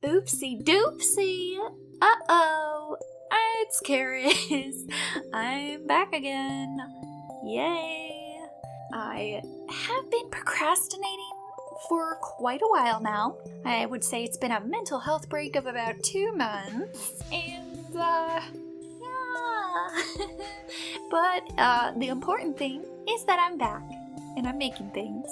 Oopsie doopsie. Uh-oh. It's Karis. I'm back again. Yay. I have been procrastinating for quite a while now. I would say it's been a mental health break of about 2 months. And, yeah. But, the important thing is that I'm back. And I'm making things.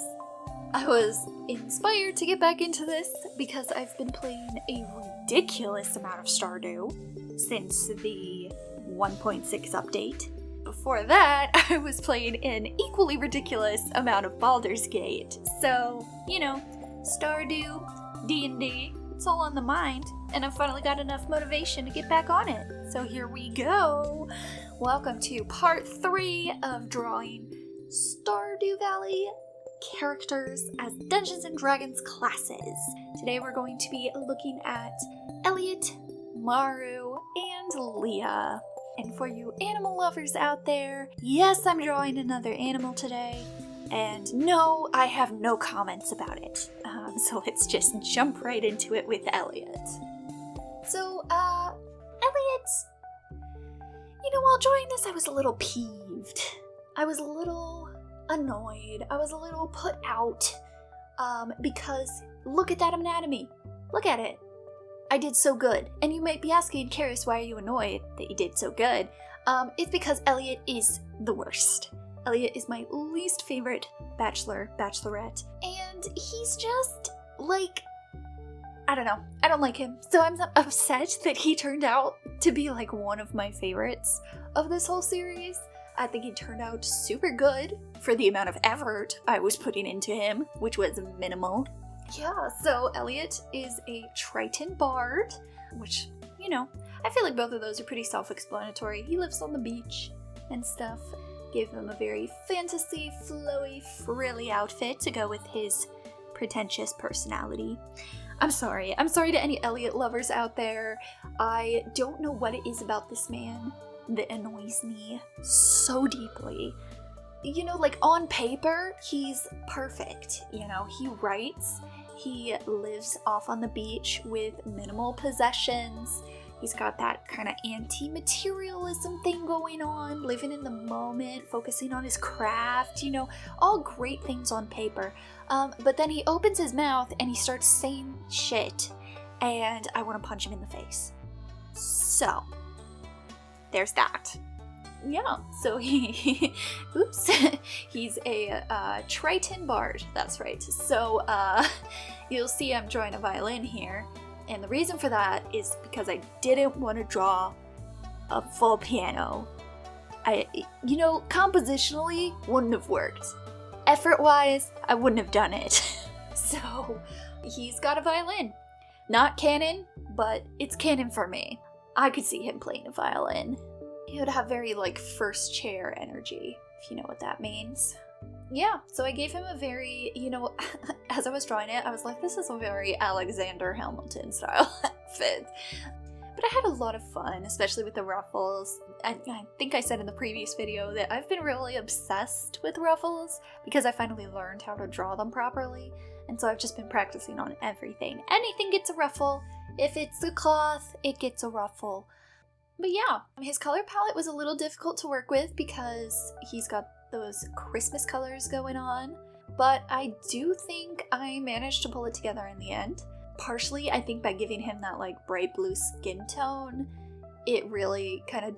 I was inspired to get back into this because I've been playing a ridiculous amount of Stardew since the 1.6 update. Before that, I was playing an equally ridiculous amount of Baldur's Gate. So, Stardew, D&D, it's all on the mind, and I've finally got enough motivation to get back on it. So here we go. Welcome to part 3 of drawing Stardew Valley characters as Dungeons & Dragons classes. Today we're going to be looking at Elliot, Maru, and Leah. And for you animal lovers out there, yes, I'm drawing another animal today, and no, I have no comments about it. So let's just jump right into it with Elliot. So, Elliot, while drawing this, I was a little peeved. I was a little annoyed. I was a little put out, because look at that anatomy. Look at it. I did so good. And you might be asking, Karis, why are you annoyed that you did so good? It's because Elliot is the worst. Elliot is my least favorite bachelorette, and he's just, I don't know. I don't like him. So I'm upset that he turned out to be, one of my favorites of this whole series. I think he turned out super good for the amount of effort I was putting into him, which was minimal. Yeah, so Elliot is a Triton bard, which, I feel like both of those are pretty self-explanatory. He lives on the beach and stuff. Gave him a very fantasy, flowy, frilly outfit to go with his pretentious personality. I'm sorry to any Elliot lovers out there. I don't know what it is about this man that annoys me so deeply. On paper, he's perfect. He writes, he lives off on the beach with minimal possessions. He's got that kind of anti-materialism thing going on, living in the moment, focusing on his craft, all great things on paper. But then he opens his mouth and he starts saying shit, and I want to punch him in the face. So, there's that. Yeah, so he's a Triton bard, that's right. So, you'll see I'm drawing a violin here, and the reason for that is because I didn't want to draw a full piano. Compositionally, wouldn't have worked. Effort-wise, I wouldn't have done it. So, he's got a violin. Not canon, but it's canon for me. I could see him playing a violin. He would have very, first chair energy, if you know what that means. Yeah, so I gave him a very, as I was drawing it, I was like, this is a very Alexander Hamilton style outfit. But I had a lot of fun, especially with the ruffles. I think I said in the previous video that I've been really obsessed with ruffles because I finally learned how to draw them properly. And so I've just been practicing on everything. Anything gets a ruffle. If it's a cloth, it gets a ruffle. But yeah, his color palette was a little difficult to work with because he's got those Christmas colors going on. But I do think I managed to pull it together in the end. Partially, I think by giving him that bright blue skin tone, it really kind of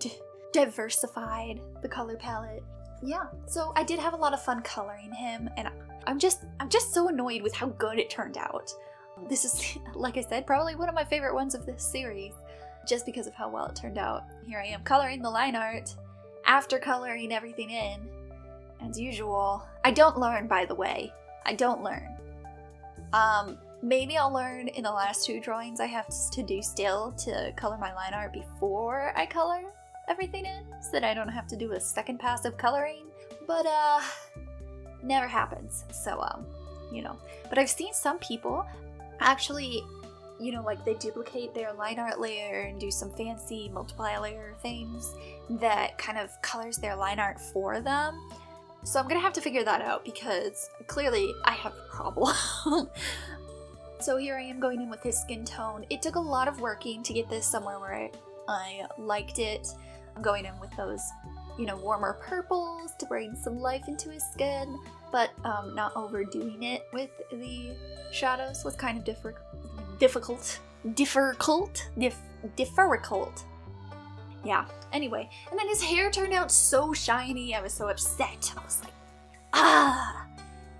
diversified the color palette. Yeah, so I did have a lot of fun coloring him, and I'm just so annoyed with how good it turned out. This is, like I said, probably one of my favorite ones of this series, just because of how well it turned out. Here I am coloring the line art after coloring everything in. As usual. I don't learn, by the way. I don't learn. Maybe I'll learn in the last 2 drawings I have to do still to color my line art before I color everything in, so that I don't have to do a second pass of coloring. But, never happens. So, But I've seen some people actually, they duplicate their line art layer and do some fancy multiply layer things that kind of colors their line art for them. So I'm gonna have to figure that out because clearly I have a problem. So here I am going in with his skin tone. It took a lot of working to get this somewhere where I liked it. I'm going in with those, warmer purples to bring some life into his skin, but not overdoing it with the shadows was kind of difficult. Yeah, anyway. And then his hair turned out so shiny, I was so upset. I was like,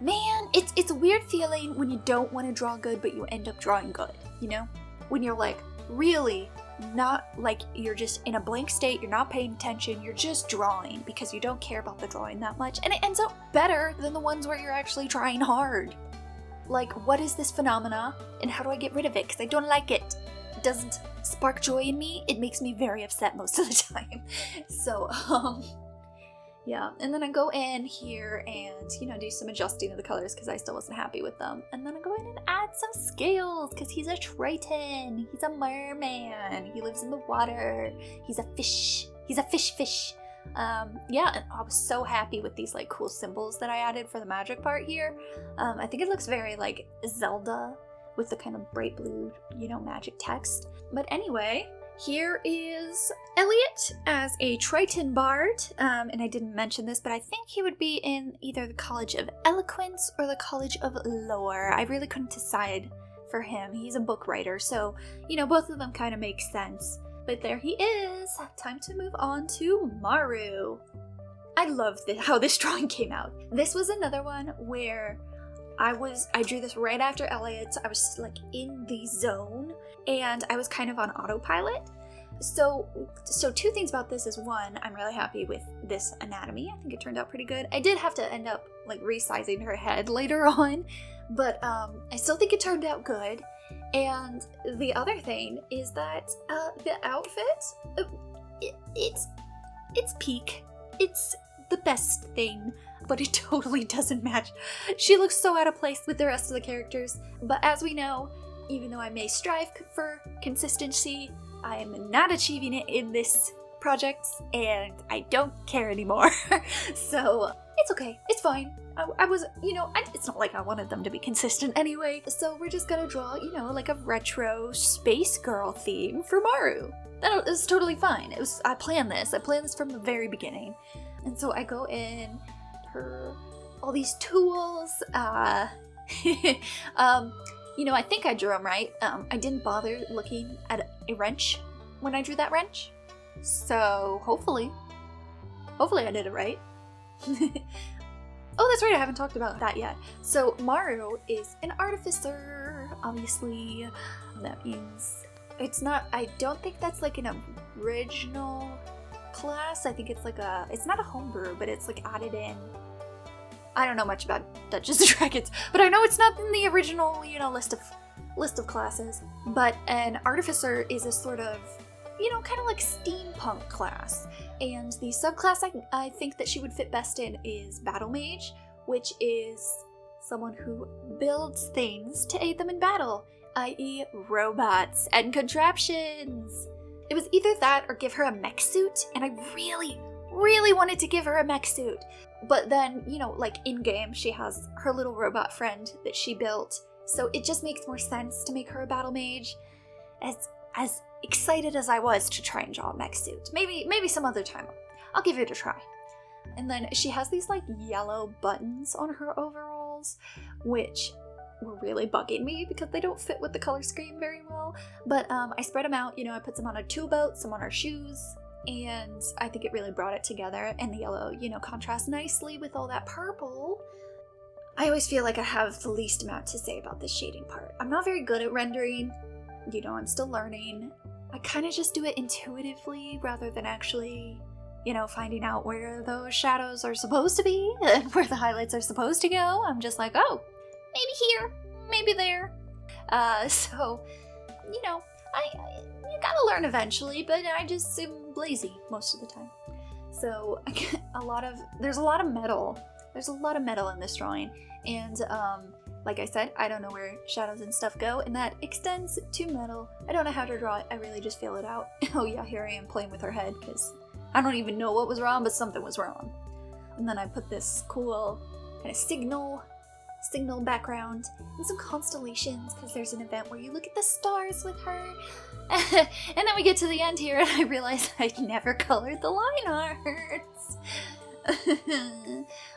man, it's a weird feeling when you don't want to draw good, but you end up drawing good, When you're like, really not like you're just in a blank state, you're not paying attention, you're just drawing because you don't care about the drawing that much, and it ends up better than the ones where you're actually trying hard. Like, what is this phenomena, and how do I get rid of it? Because I don't like it. It doesn't spark joy in me. It makes me very upset most of the time. So, yeah. And then I go in here and, do some adjusting of the colors because I still wasn't happy with them. And then I go in and add some scales because he's a Triton. He's a merman. He lives in the water. He's a fish. He's a fish. Yeah, and I was so happy with these like cool symbols that I added for the magic part here. I think it looks very like Zelda with the kind of bright blue, magic text. But anyway, here is Elliot as a Triton bard, and I didn't mention this, but I think he would be in either the College of Eloquence or the College of Lore. I really couldn't decide for him. He's a book writer, so, both of them kind of make sense. But there he is. Time to move on to Maru. I love how this drawing came out. This was another one where I drew this right after Elliot. I was like in the zone and I was kind of on autopilot. So two things about this is, one, I'm really happy with this anatomy. I think it turned out pretty good. I did have to end up like resizing her head later on, but I still think it turned out good. And the other thing is that the outfit, it's peak. It's the best thing, but it totally doesn't match. She looks so out of place with the rest of the characters. But as we know, even though I may strive for consistency, I am not achieving it in this project, and I don't care anymore. So it's okay. It's fine. I was, it's not like I wanted them to be consistent anyway. So we're just gonna draw, like a retro space girl theme for Maru. That is totally fine. I planned this from the very beginning. And so I go in all these tools. I think I drew them right. I didn't bother looking at a wrench when I drew that wrench. So hopefully I did it right. Oh, that's right, I haven't talked about that yet. So Maru is an artificer, obviously. That means I don't think that's like an original class. I think it's like it's not a homebrew, but it's like added in. I don't know much about Dungeons and Dragons, but I know it's not in the original, list of classes. But an artificer is a sort of, kind of like steampunk class. And the subclass I think that she would fit best in is Battle Mage, which is someone who builds things to aid them in battle, i.e. robots and contraptions. It was either that or give her a mech suit, and I really, really wanted to give her a mech suit. But then, like in-game, she has her little robot friend that she built, so it just makes more sense to make her a Battle Mage. As excited as I was to try and draw a mech suit. Maybe some other time. I'll give it a try. And then she has these like yellow buttons on her overalls, which were really bugging me because they don't fit with the color scheme very well. But I spread them out, I put some on a tool belt, some on her shoes, and I think it really brought it together. And the yellow, contrasts nicely with all that purple. I always feel like I have the least amount to say about this shading part. I'm not very good at rendering. I'm still learning. I kind of just do it intuitively rather than actually, finding out where those shadows are supposed to be and where the highlights are supposed to go. I'm just like, oh, maybe here, maybe there. So, you gotta learn eventually, but I just am lazy most of the time. So, there's a lot of metal. There's a lot of metal in this drawing, and like I said, I don't know where shadows and stuff go, and that extends to metal. I don't know how to draw it, I really just feel it out. Oh yeah, here I am playing with her head, because I don't even know what was wrong, but something was wrong. And then I put this cool kind of signal signal background and some constellations because there's an event where you look at the stars with her. And then we get to the end here and I realize I never colored the line arts.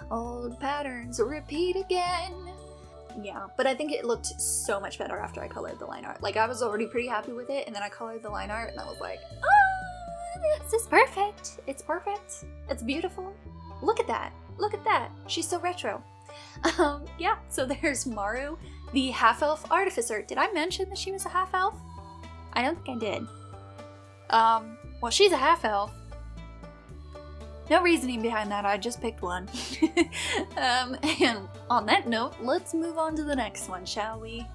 Old patterns repeat again. Yeah, but I think it looked so much better after I colored the line art. Like, I was already pretty happy with it, and then I colored the line art, and I was like, oh, this is perfect. It's perfect. It's beautiful. Look at that. Look at that. She's so retro. Yeah, so there's Maru, the half-elf artificer. Did I mention that she was a half-elf? I don't think I did. Well, she's a half-elf. No reasoning behind that, I just picked one. And on that note, let's move on to the next one, shall we?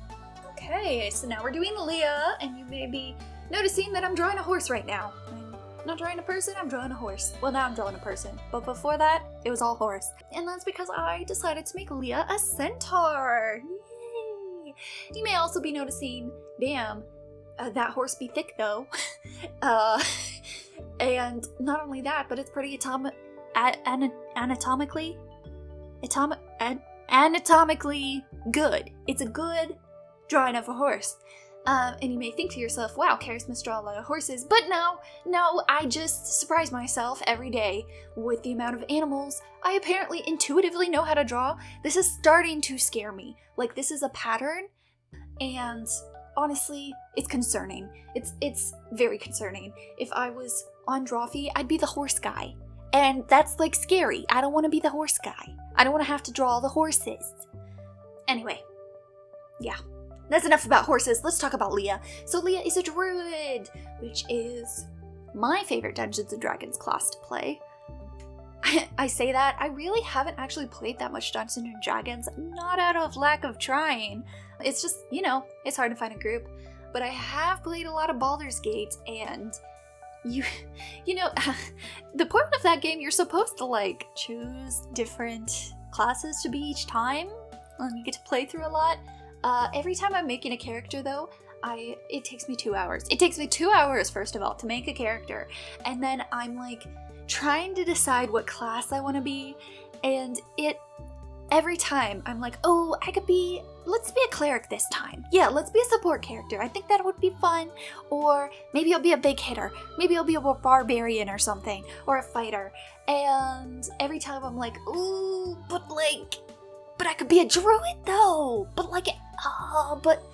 Okay, so now we're doing Leah, and you may be noticing that I'm drawing a horse right now. I'm not drawing a person, I'm drawing a horse. Well, now I'm drawing a person, but before that, it was all horse. And that's because I decided to make Leah a centaur. Yay! You may also be noticing, damn, that horse be thick though. And not only that, but it's pretty anatomically good. It's a good drawing of a horse. And you may think to yourself, wow, Karis must draw a lot of horses. But no, I just surprise myself every day with the amount of animals I apparently intuitively know how to draw. This is starting to scare me. Like, this is a pattern, and honestly, it's concerning. It's very concerning. If I was on Drawfee, I'd be the horse guy. And that's like scary. I don't want to be the horse guy. I don't want to have to draw all the horses. Anyway, yeah. That's enough about horses. Let's talk about Leah. So Leah is a druid, which is my favorite Dungeons & Dragons class to play. I say that, I really haven't actually played that much Dungeons & Dragons, not out of lack of trying. It's just, it's hard to find a group. But I have played a lot of Baldur's Gate, and the point of that game, you're supposed to, like, choose different classes to be each time, and you get to play through a lot. Every time I'm making a character, though, it takes me 2 hours. It takes me 2 hours, first of all, to make a character, and then I'm, like, trying to decide what class I want to be, and every time I'm like, oh, let's be a cleric this time. Yeah, let's be a support character. I think that would be fun. Or maybe I'll be a big hitter. Maybe I'll be a barbarian or something, or a fighter. And every time I'm like, ooh, but I could be a druid though. But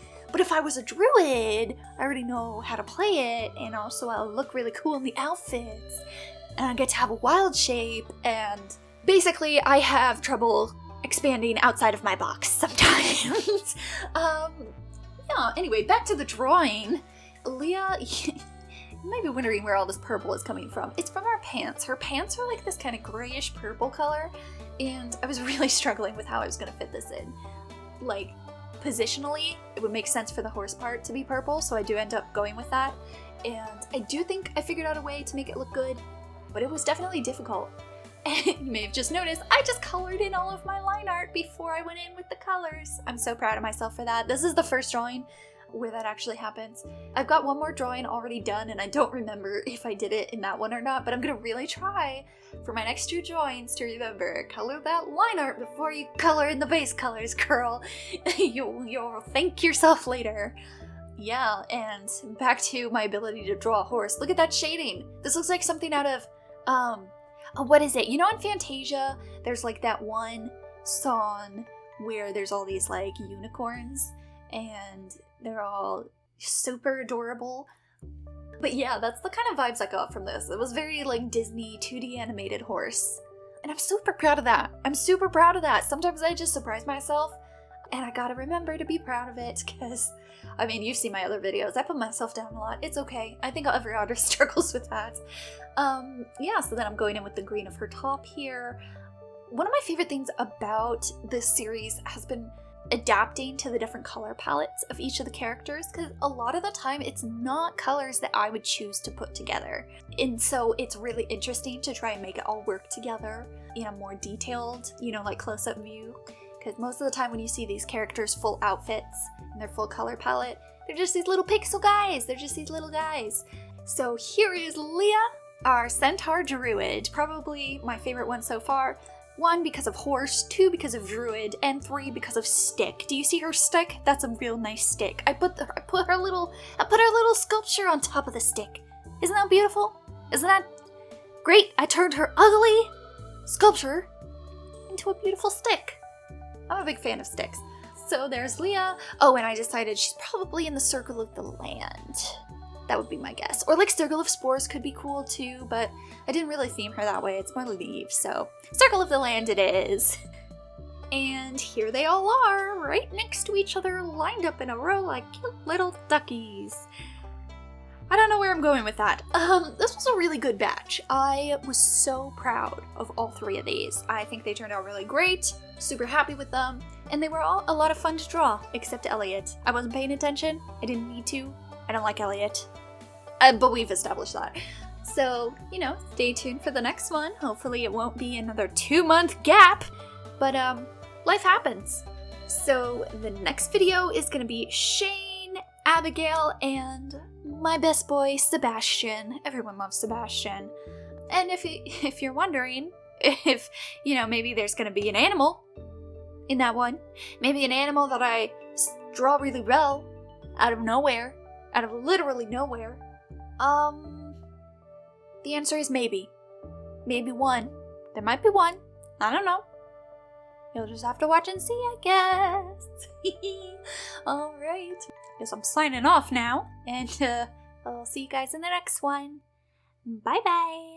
if I was a druid, I already know how to play it, and also I'll look really cool in the outfits, and I get to have a wild shape, and basically I have trouble expanding outside of my box sometimes. Yeah, anyway, back to the drawing. Leah, you might be wondering where all this purple is coming from. It's from her pants. Her pants are like this kind of grayish purple color, and I was really struggling with how I was going to fit this in. Like, positionally, it would make sense for the horse part to be purple, so I do end up going with that. And I do think I figured out a way to make it look good, but it was definitely difficult. And you may have just noticed, I just colored in all of my line art before I went in with the colors. I'm so proud of myself for that. This is the first drawing where that actually happens. I've got one more drawing already done, and I don't remember if I did it in that one or not, but I'm gonna really try for my next 2 drawings to remember, color that line art before you color in the base colors, girl. You'll thank yourself later. Yeah, and back to my ability to draw a horse. Look at that shading. This looks like something out of, what is it? You know in Fantasia, there's like that one song where there's all these like unicorns and they're all super adorable. But yeah, that's the kind of vibes I got from this. It was very like Disney 2D animated horse. And I'm super proud of that. Sometimes I just surprise myself, and I gotta remember to be proud of it, because, I mean, you've seen my other videos. I put myself down a lot. It's okay. I think every artist struggles with that. Yeah, so then I'm going in with the green of her top here. One of my favorite things about this series has been adapting to the different color palettes of each of the characters, because a lot of the time it's not colors that I would choose to put together. And so it's really interesting to try and make it all work together in a more detailed, like close-up view. Because most of the time when you see these characters' full outfits and their full color palette, they're just these little pixel guys. They're just these little guys. So here is Leah, our centaur druid. Probably my favorite one so far. 1 because of horse, 2 because of druid, and 3 because of stick. Do you see her stick? That's a real nice stick. I put her little sculpture on top of the stick. Isn't that beautiful? Isn't that great? I turned her ugly sculpture into a beautiful stick. I'm a big fan of sticks. So there's Leah. Oh, and I decided she's probably in the Circle of the Land. That would be my guess. Or like Circle of Spores could be cool too, but I didn't really theme her that way. It's more leaves, so Circle of the Land it is. And here they all are, right next to each other, lined up in a row like cute little duckies. I don't know where I'm going with that. This was a really good batch. I was so proud of all 3 of these. I think they turned out really great, super happy with them, and they were all a lot of fun to draw, except Elliot. I wasn't paying attention, I didn't need to. I don't like Elliot. But we've established that. So, you know, stay tuned for the next one. Hopefully it won't be another 2-month gap, but life happens. So the next video is gonna be Shane, Abigail, and my best boy, Sebastian. Everyone loves Sebastian. And if you're wondering if, you know, maybe there's gonna be an animal in that one, maybe an animal that I draw really well out of nowhere, out of literally nowhere, the answer is maybe. Maybe one. There might be one. I don't know. You'll just have to watch and see, I guess. Alright. Guess I'm signing off now, and I'll see you guys in the next one. Bye-bye.